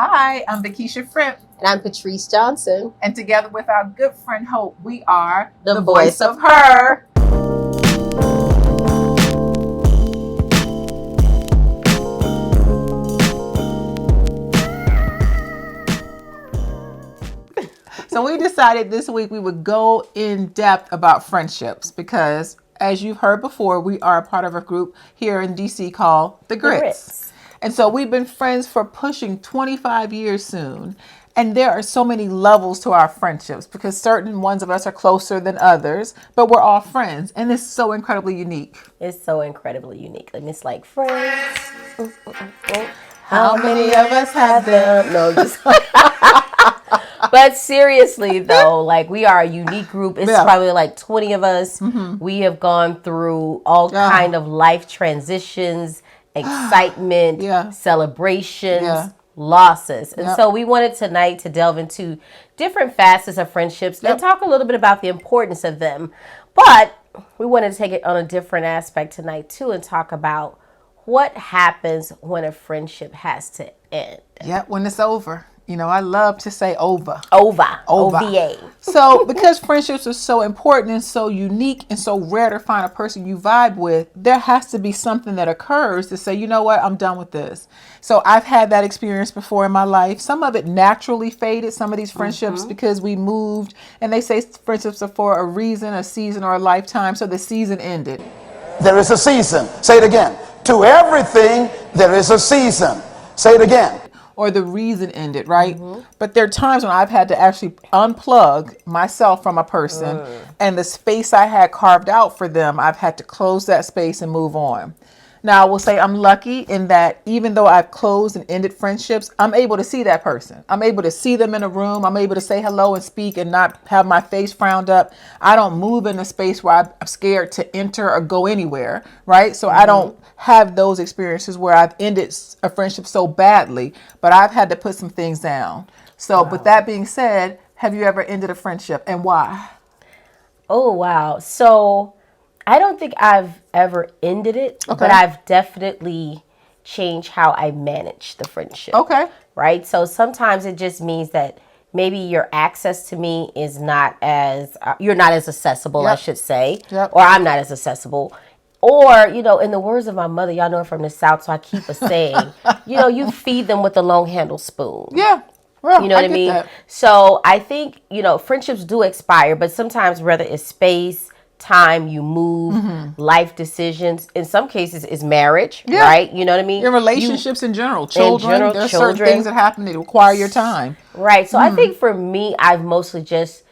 Hi, I'm Vakisha Fripp, And I'm Patrice Johnson, and together with our good friend Hope, we are the voice of her. So we decided this week we would go in depth about friendships because, as you've heard before, we are a part of a group here in DC called The Grits. And so we've been friends for pushing 25 years soon. And there are so many levels to our friendships because certain ones of us are closer than others, but we're all friends. And it's so incredibly unique. It's so incredibly unique. And it's like friends. How many of us have them? No, just But seriously though, like we are a unique group. It's probably like 20 of us. Mm-hmm. We have gone through all kind of life transitions, excitement, celebrations, losses. And so we wanted tonight to delve into different facets of friendships and talk a little bit about the importance of them. But we wanted to take it on a different aspect tonight too and talk about what happens when a friendship has to end. Yeah, when it's over. You know, I love to say over. OVA. So because friendships are so important and so unique and so rare to find a person you vibe with, there has to be something that occurs to say, you know what, I'm done with this. So I've had that experience before in my life. Some of it naturally faded, some of these friendships, because we moved. And they say friendships are for a reason, a season, or a lifetime. So the season ended. There is a season. Say it again. To everything, there is a season. Say it again. Or the reason ended, right? But there are times when I've had to actually unplug myself from a person and the space I had carved out for them, I've had to close that space and move on. Now, I will say I'm lucky in that even though I've closed and ended friendships, I'm able to see that person. I'm able to see them in a room. I'm able to say hello and speak and not have my face frowned up. I don't move in a space where I'm scared to enter or go anywhere, right? So I don't have those experiences where I've ended a friendship so badly, but I've had to put some things down. So, With that being said, have you ever ended a friendship and why? Oh, wow. So I don't think I've ever ended it, but I've definitely changed how I manage the friendship. Okay. Right? So sometimes it just means that maybe your access to me is not as, you're not as accessible, I should say, or I'm not as accessible. Or, you know, in the words of my mother, y'all know I'm from the South, so I keep a saying, you know, you feed them with a long handled spoon. Yeah. Well, you know what I mean? That. So I think, you know, friendships do expire, but sometimes whether it's space, time, you move, life decisions, in some cases is marriage, right? You know what I mean? Your relationships in general, children, there are certain things that happen that require your time. Right. So I think for me, I've mostly just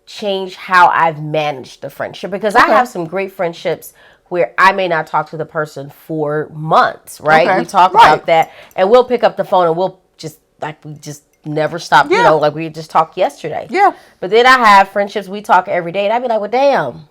changed how I've managed the friendship because I have some great friendships where I may not talk to the person for months, right? We talk about that and we'll pick up the phone and we'll just we just never stop, you know, like we just talked yesterday. Yeah. But then I have friendships, we talk every day and I'd be like, well, damn.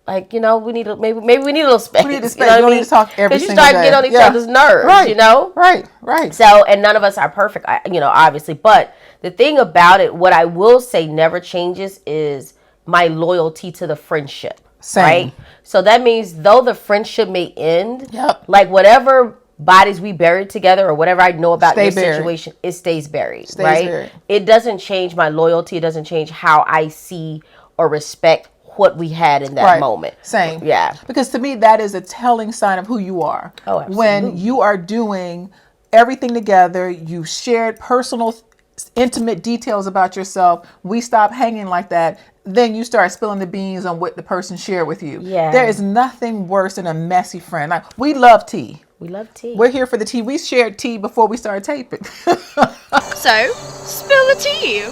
Like, you know, we need maybe we need a little space. We need a space. You know what I mean? Need to talk every single day. Because you start getting on each other's nerves, you know? Right. So, and none of us are perfect, you know, obviously. But the thing about it, what I will say never changes is my loyalty to the friendship. Same. Right? So that means though the friendship may end, like whatever bodies we buried together or whatever I know about your situation, it stays buried, right? It doesn't change my loyalty. It doesn't change how I see or respect what we had in that moment. Same. Yeah. Because to me, that is a telling sign of who you are. Oh, absolutely. When you are doing everything together, you shared personal, intimate details about yourself, we stop hanging like that, then you start spilling the beans on what the person shared with you. Yeah. There is nothing worse than a messy friend. Like, we love tea. We love tea. We're here for the tea. We shared tea before we started taping. So, spill the tea.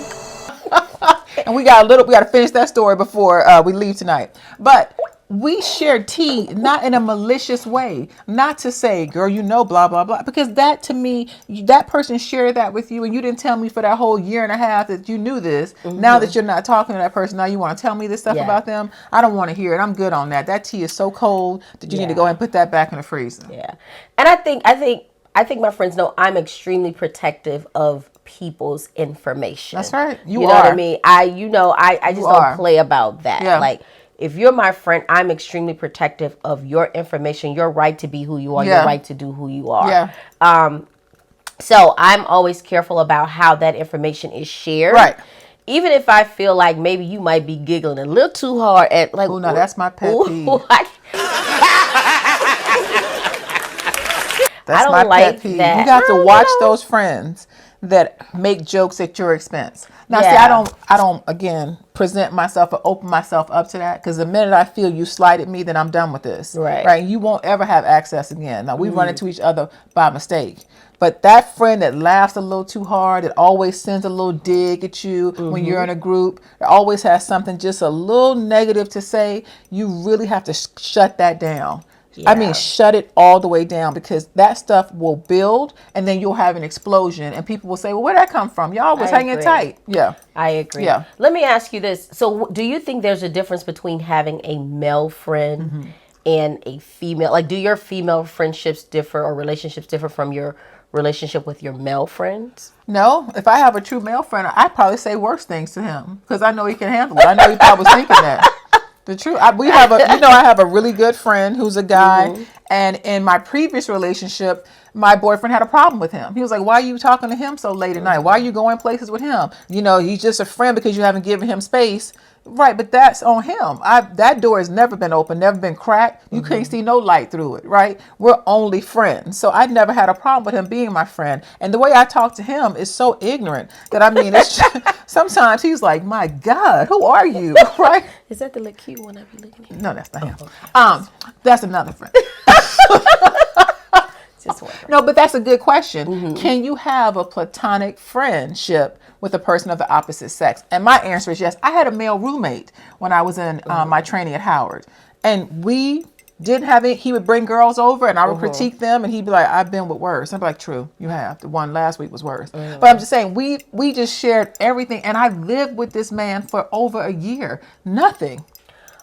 And we got to finish that story before we leave tonight. But we shared tea, not in a malicious way, not to say, girl, you know, blah, blah, blah. Because that, to me, that person shared that with you and you didn't tell me for that whole year and a half that you knew this. Now that you're not talking to that person, now you want to tell me this stuff about them. I don't want to hear it. I'm good on that. That tea is so cold that you need to go and put that back in the freezer. Yeah. And I think my friends know I'm extremely protective of people's information. That's right. You know what I mean? I just don't play about that. Yeah. Like, if you're my friend, I'm extremely protective of your information, your right to be who you are, your right to do who you are. Yeah. So I'm always careful about how that information is shared. Right. Even if I feel like maybe you might be giggling a little too hard at like, Oh, no, that's my pet peeve. That's I don't my like pet peeve. that. You got to No, watch those friends that make jokes at your expense. Now, see, Yeah. I don't again present myself or open myself up to that, because the minute I feel you slighted me, then I'm done with this. Right. Right. You won't ever have access again. Now we run into each other by mistake. But that friend that laughs a little too hard, that always sends a little dig at you when you're in a group, that always has something just a little negative to say, you really have to shut that down. I mean, Yeah. shut it all the way down, because that stuff will build and then you'll have an explosion and people will say, well, where'd that come from? Y'all was I hanging agree. tight. Yeah. I agree. Yeah. Let me ask you this. So do you think there's a difference between having a male friend and a female? Like, do your female friendships differ or relationships differ from your relationship with your male friends? No, if I have a true male friend, I'd probably say worse things to him because I know he can handle it. I know he probably was thinking that. The truth, we have I have a really good friend who's a guy, and in my previous relationship, my boyfriend had a problem with him. He was like, "Why are you talking to him so late at night? Why are you going places with him? He's just a friend because you haven't given him space." Right, but that's on him. That door has never been open, never been cracked. You can't see no light through it, right? We're only friends. So I never had a problem with him being my friend. And the way I talk to him is so ignorant that it's sometimes he's like, "My God, who are you?" Right? Is that the little cute one I be looking at? No, that's not him. That's another friend. Just wondering. No, but that's a good question. Can you have a platonic friendship with a person of the opposite sex? And my answer is yes. I had a male roommate when I was in my training at Howard, and we didn't have it. He would bring girls over, and I would critique them, and he'd be like, "I've been with worse." I'd be like, "True, you have. The one last week was worse." But I'm just saying, we just shared everything, and I lived with this man for over a year. Nothing.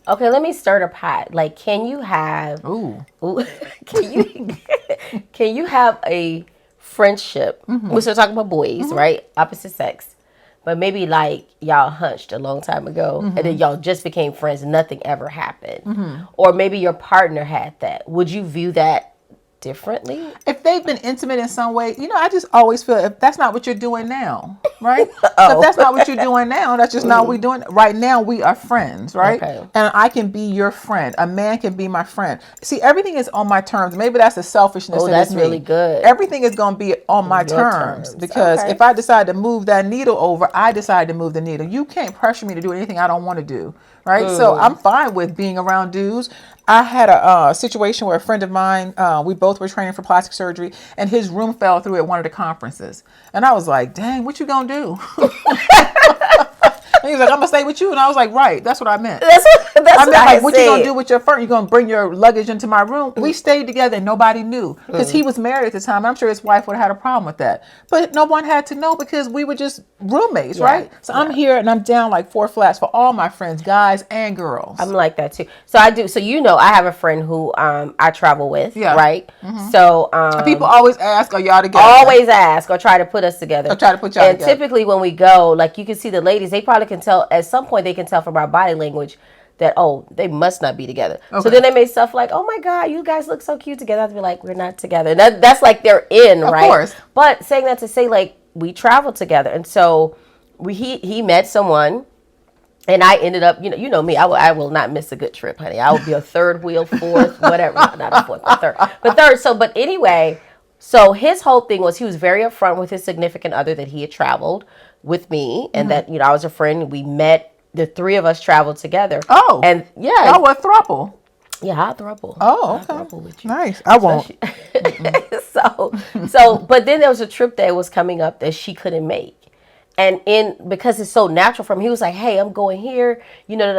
Okay, let me stir the pot. Like, can you have Ooh. can you have a friendship? We're still talking about boys, right? Opposite sex. But maybe like y'all hunched a long time ago and then y'all just became friends and nothing ever happened. Or maybe your partner had that. Would you view that differently? If they've been intimate in some way, I just always feel if that's not what you're doing now, right? So if that's not what you're doing now, that's just not what we're doing. Right now, we are friends, right? Okay. And I can be your friend. A man can be my friend. See, everything is on my terms. Maybe that's the selfishness. Oh, that's really good. Everything is going to be on my terms because if I decide to move that needle over, I decide to move the needle. You can't pressure me to do anything I don't want to do, right? So I'm fine with being around dudes. I had a situation where a friend of mine, we both were training for plastic surgery, and his room fell through at one of the conferences. And I was like, dang, what you gonna do? And he was like, I'm gonna stay with you. And I was like, right, that's what I meant. That's I what meant I like, what you gonna do with your furniture? You gonna bring your luggage into my room? We stayed together and nobody knew because he was married at the time. I'm sure his wife would have had a problem with that, but no one had to know because we were just roommates, right? So I'm here and I'm down like 4 flats for all my friends, guys and girls. I'm like that too. So I do. So I have a friend who I travel with, Yeah. right? So People always ask, are y'all together? always ask or try to put us together. Or try to put y'all and together. typically when we go, like you can see the ladies, they probably can tell at some point they can tell from our body language that they must not be together. So then they may stuff like, oh my God, you guys look so cute together. I'd be like, we're not together. That's like they're in, right? Of course. But saying that to say like we traveled together, and so he met someone. And I ended up, you know me, I will not miss a good trip, honey. I will be a third wheel, fourth, whatever. No, not a fourth, but third. But third. But anyway, so his whole thing was he was very upfront with his significant other that he had traveled with me, and that I was a friend. We met. The 3 of us traveled together. Oh, and yeah, y'all were a throuple. Yeah, I'll throuple. Oh, okay. I'll throuple with you. Nice. I won't. So, but then there was a trip that was coming up that she couldn't make. And because it's so natural from him, he was like, hey, I'm going here.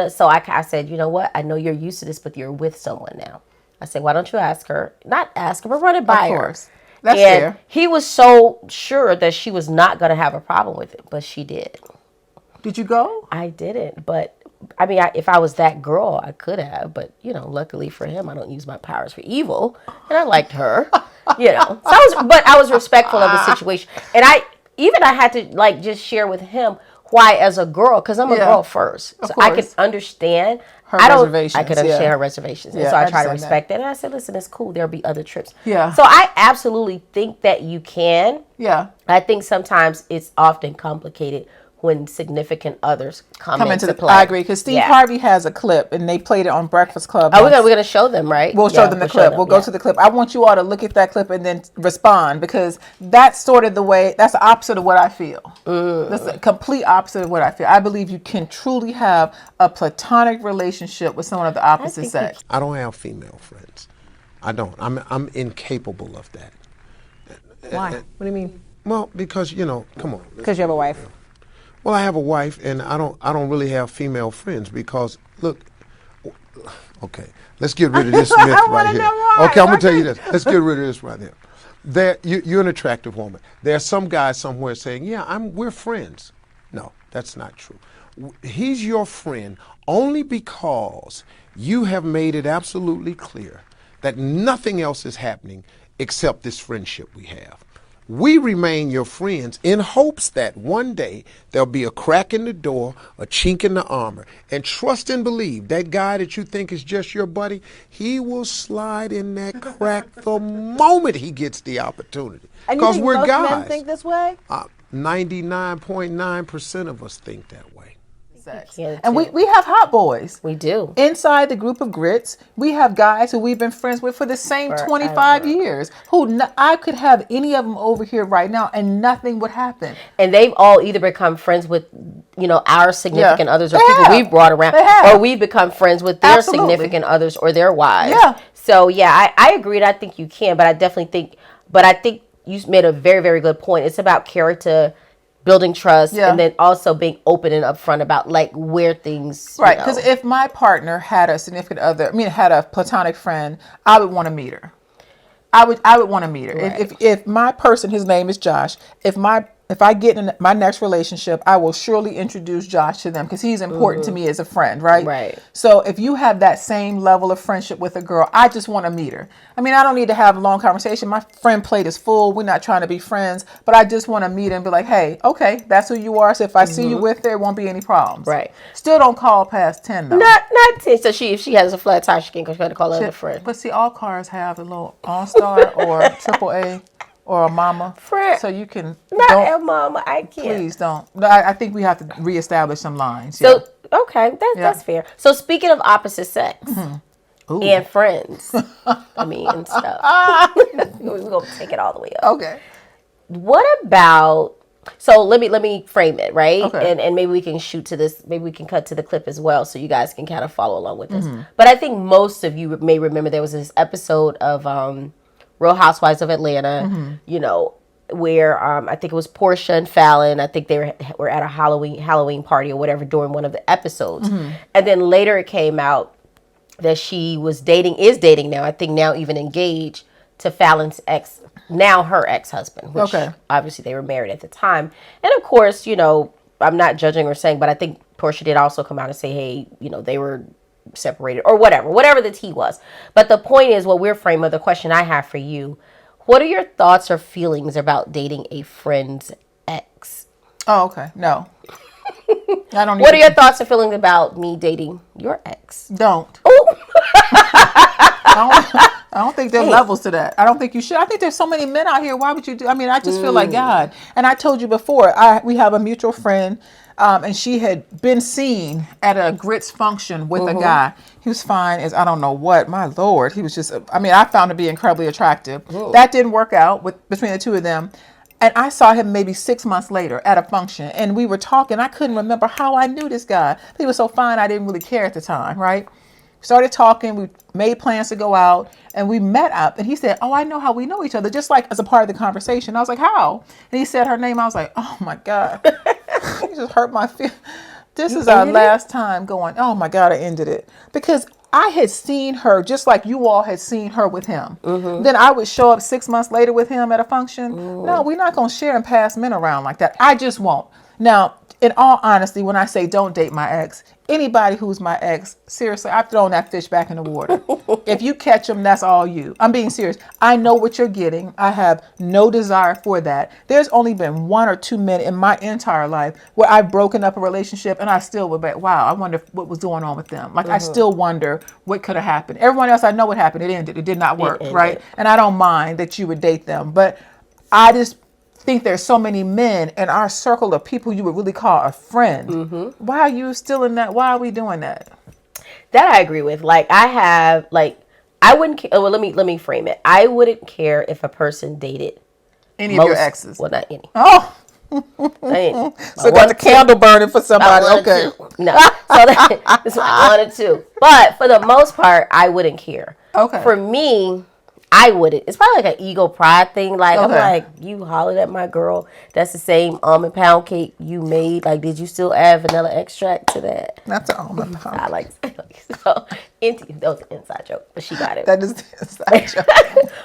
So I said, you know what? I know you're used to this, but you're with someone now. I said, why don't you ask her? Not ask her, but run it by her. Of course. That's fair. He was so sure that she was not going to have a problem with it, but she did. Did you go? I didn't, but I mean, if I was that girl, I could have. But, luckily for him, I don't use my powers for evil. And I liked her, So I was respectful of the situation. And I had to, just share with him quiet as a girl because I'm a girl first. So I can understand her reservations. I can understand her reservations. And so I try to respect that. And I said, listen, it's cool. There'll be other trips. Yeah. So I absolutely think that you can. Yeah. I think sometimes it's often complicated when significant others come into play. I agree, because Steve Harvey has a clip, and they played it on Breakfast Club. Oh, we're gonna show them, right? We'll show them the clip. We'll go to the clip. I want you all to look at that clip and then respond, because that's sort of the way, that's the opposite of what I feel. That's the complete opposite of what I feel. I believe you can truly have a platonic relationship with someone of the opposite sex. I don't have female friends. I don't. I'm incapable of that. Why? What do you mean? Well, because, come on. Because you have a wife. Well, I have a wife, and I don't really have female friends because, look, okay, let's get rid of this myth right here. Okay, I'm gonna tell you this. Let's get rid of this right here. You're an attractive woman. There's some guy somewhere saying, "Yeah, we're friends." No, that's not true. He's your friend only because you have made it absolutely clear that nothing else is happening except this friendship we have. We remain your friends in hopes that one day there'll be a crack in the door, a chink in the armor. And trust and believe that guy that you think is just your buddy, he will slide in that crack the moment he gets the opportunity. Because we're guys. Men think this way? 99.9% of us think that way. And we have hot boys. We do. Inside the group of grits, we have guys who we've been friends with for the same 25 years. I could have any of them over here right now and nothing would happen. And they've all either become friends with, our significant others or people we've brought around, or we've become friends with their significant others or their wives. Yeah. So I agree. And I think you can, but I think you made a very, very good point. It's about character, building trust, and then also being open and upfront about where things right. Because if my partner had a significant other, had a platonic friend, I would want to meet her. I would want to meet her. Right. If my person, his name is Josh, if I get in my next relationship, I will surely introduce Josh to them because he's important to me as a friend, right? Right. So if you have that same level of friendship with a girl, I just want to meet her. I don't need to have a long conversation. My friend plate is full. We're not trying to be friends, but I just want to meet her and be like, hey, okay, that's who you are. So if I see you with her, it won't be any problems. Right. Still don't call past 10 though. Not 10. So if she has a flat tire, she can go try to call her other friend. But see, all cars have a little All-Star or AAA. Or a mama, friend. So you can not a mama. I can't. Please don't. I think we have to reestablish some lines. So that's fair. So speaking of opposite sex and friends, and stuff, we're gonna take it all the way up. Okay. What about? So let me frame it right, okay. And maybe we can shoot to this. Maybe we can cut to the clip as well, so you guys can kind of follow along with this. But I think most of you may remember there was this episode of Real Housewives of Atlanta, where I think it was Portia and Fallon. I think they were at a Halloween party or whatever during one of the episodes. And then later it came out that she is dating now, I think now even engaged to Fallon's her ex-husband, which obviously they were married at the time. And of course, I'm not judging or saying, but I think Portia did also come out and say, hey, they were separated or whatever the tea was. But the point is, what we're framing, the question I have for you, what are your thoughts or feelings about dating a friend's ex? Oh, okay. No. I don't. What are your thoughts or feelings about me dating your ex? Don't. Oh. I don't think there's levels to that. I don't think you should. I think there's so many men out here. Why would you do? I just feel like God. And I told you before, we have a mutual friend. And she had been seen at a grits function with a guy. He was fine as I don't know what. My Lord, he was just. I found him to be incredibly attractive. That didn't work out between the two of them. And I saw him maybe 6 months later at a function, and we were talking. I couldn't remember how I knew this guy. He was so fine, I didn't really care at the time, right? Started talking, we made plans to go out, and we met up, and he said, oh, I know how we know each other, just like as a part of the conversation. I was like, how? And he said her name. I was like, oh my God. He just hurt my feelings. This is our last time going, oh my God, I ended it. Because I had seen her just like you all had seen her with him. Then I would show up 6 months later with him at a function. No, we're not going to share and pass men around like that. I just won't. Now, in all honesty, when I say don't date my ex, anybody who's my ex, seriously, I've thrown that fish back in the water. If you catch them, that's all you. I'm being serious. I know what you're getting. I have no desire for that. There's only been 1 or 2 men in my entire life where I've broken up a relationship and I still would be, wow, I wonder what was going on with them. Like, I still wonder what could have happened. Everyone else, I know what happened. It ended. It did not work, right? And I don't mind that you would date them. But I just think there's so many men in our circle of people you would really call a friend. Why are you still in that? Why are we doing that? That I agree with. Like, I wouldn't. Well, let me frame it. I wouldn't care if a person dated any of your exes. Well, not any. Oh, so got the candle burning for somebody. Okay, no. So that's what I wanted to. But for the most part, I wouldn't care. Okay. For me, I wouldn't. It's probably like an ego pride thing. Like, I'm like, you hollered at my girl. That's the same almond pound cake you made. Like, did you still add vanilla extract to that? That's an almond pound. I like so. That was an inside joke, but she got it. That is the inside joke.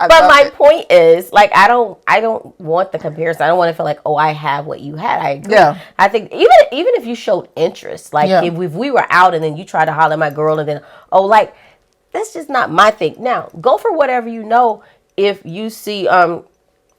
But my point is, like, I don't want the comparison. I don't want to feel like, oh, I have what you had. I agree. Yeah. I think even if you showed interest, like if we were out and then you tried to holler at my girl and then, oh, like, that's just not my thing. Now, go for whatever you know. If you see,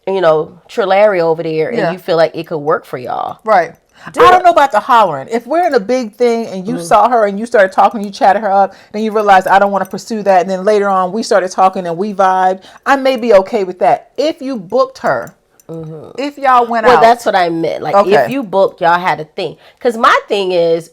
Trillary over there and you feel like it could work for y'all. Right. I don't know about the hollering. If we're in a big thing and you saw her and you started talking, you chatted her up, then you realized I don't want to pursue that. And then later on we started talking and we vibed. I may be okay with that. If you booked her, if y'all went out. Well, that's what I meant. Like, if you booked, y'all had a thing. Because my thing is,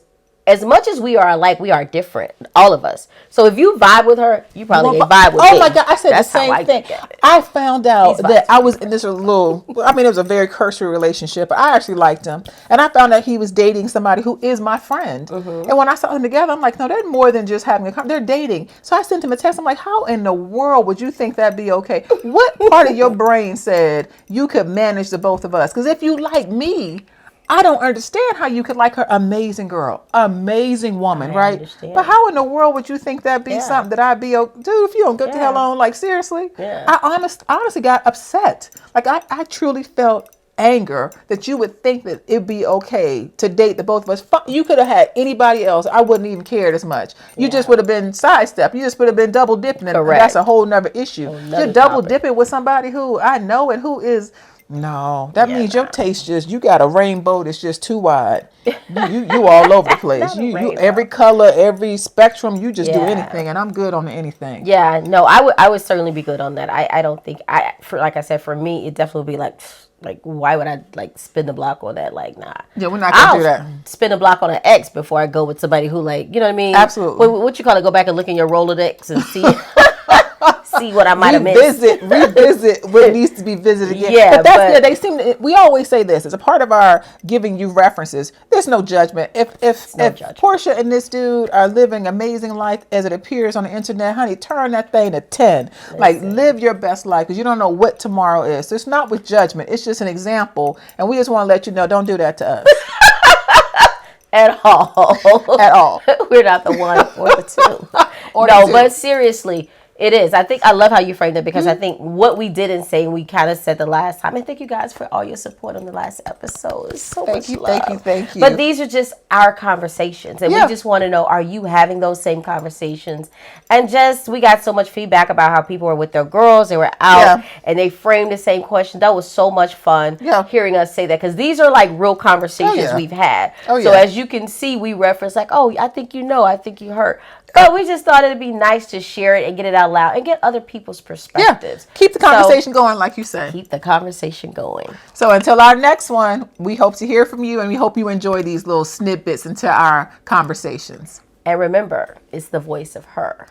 as much as we are alike, we are different, all of us. So if you vibe with her, you probably ain't vibe with me. Oh my God, I said that's the same thing. I found out that I was in this little, it was a very cursory relationship, but I actually liked him. And I found out he was dating somebody who is my friend. And when I saw them together, I'm like, no, they're more than just having a conversation. They're dating. So I sent him a text. I'm like, how in the world would you think that'd be okay? What part of your brain said you could manage the both of us? Because if you like me, I don't understand how you could like her. Amazing girl, amazing woman, right? Understand. But how in the world would you think that'd be something that I'd be, dude, if you don't get the hell on, like, seriously? I honestly got upset. Like, I truly felt anger that you would think that it'd be okay to date the both of us. You could have had anybody else. I wouldn't even cared as much. You just would have been sidestep. You just would have been double dipping. And that's a whole nother issue. You're double dipping with somebody who I know and who is... No, that means your taste you got a rainbow that's just too wide. You all over the place. you every color, every spectrum, you just do anything, and I'm good on anything. Yeah, no, I would certainly be good on that. I don't think like I said, for me, it definitely would be like why would I like spin the block on that? Like, nah. Yeah, we're not gonna do that. Spin the block on an ex before I go with somebody who, like, you know what I mean? Absolutely. What you call it? Go back and look in your Rolodex and see. See what I might have missed. Revisit what needs to be visited again. Yeah, but they seem to, we always say this as a part of our giving you references. There's no judgment. If Portia and this dude are living amazing life as it appears on the internet, honey, turn that thing to 10. Like, live your best life, because you don't know what tomorrow is. So it's not with judgment. It's just an example, and we just want to let you know, don't do that to us. At all. At all. We're not the one or the two. But seriously, it is. I love how you framed it, because I think what we didn't say, we kind of said the last time. And thank you guys for all your support on the last episode. It's so much love. Thank you. But these are just our conversations. And we just want to know, are you having those same conversations? And we got so much feedback about how people were with their girls. They were out and they framed the same question. That was so much fun hearing us say that, because these are like real conversations we've had. So as you can see, we reference like, oh, I think I think you heard. But we just thought it'd be nice to share it and get it out loud and get other people's perspectives. Keep the conversation going, like you say. Keep the conversation going. So until our next one, we hope to hear from you, and we hope you enjoy these little snippets into our conversations. And remember, it's the voice of her.